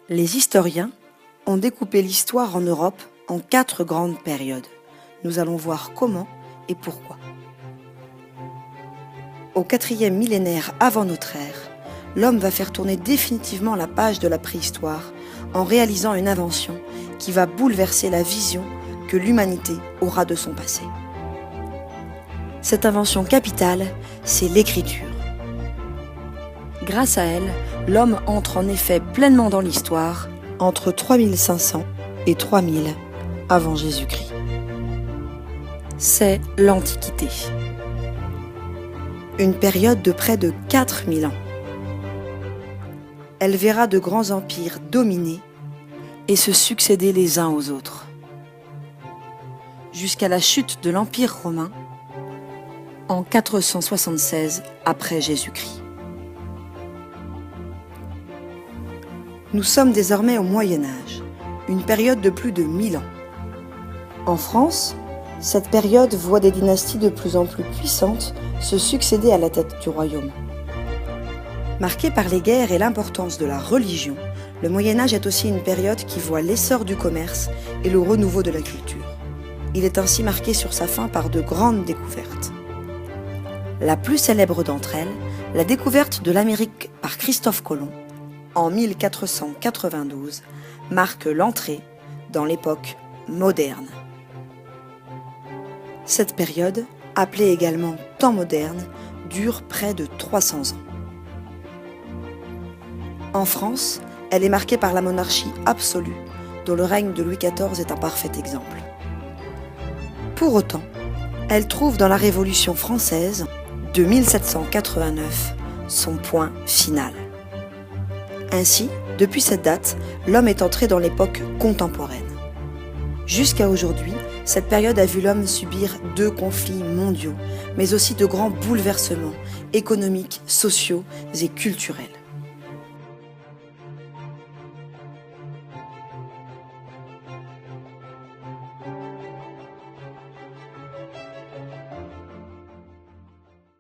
Les historiens ont découpé l'histoire en Europe en 4 grandes périodes. Nous allons voir comment et pourquoi. Au 4e millénaire avant notre ère, l'homme va faire tourner définitivement la page de la préhistoire en réalisant une invention qui va bouleverser la vision que l'humanité aura de son passé. Cette invention capitale, c'est l'écriture. Grâce à elle, l'homme entre en effet pleinement dans l'histoire entre 3500 et 3000 avant Jésus-Christ. C'est l'Antiquité. Une période de près de 4000 ans. Elle verra de grands empires dominer et se succéder les uns aux autres. Jusqu'à la chute de l'Empire romain en 476 après Jésus-Christ. Nous sommes désormais au Moyen Âge, une période de plus de 1000 ans. En France, cette période voit des dynasties de plus en plus puissantes se succéder à la tête du royaume. Marqué par les guerres et l'importance de la religion, le Moyen Âge est aussi une période qui voit l'essor du commerce et le renouveau de la culture. Il est ainsi marqué sur sa fin par de grandes découvertes. La plus célèbre d'entre elles, la découverte de l'Amérique par Christophe Colomb, en 1492, marque l'entrée dans l'époque moderne. Cette période, appelée également temps moderne, dure près de 300 ans. En France, elle est marquée par la monarchie absolue, dont le règne de Louis XIV est un parfait exemple. Pour autant, elle trouve dans la Révolution française de 1789 son point final. Ainsi, depuis cette date, l'homme est entré dans l'époque contemporaine. Jusqu'à aujourd'hui, cette période a vu l'homme subir 2 conflits mondiaux, mais aussi de grands bouleversements économiques, sociaux et culturels.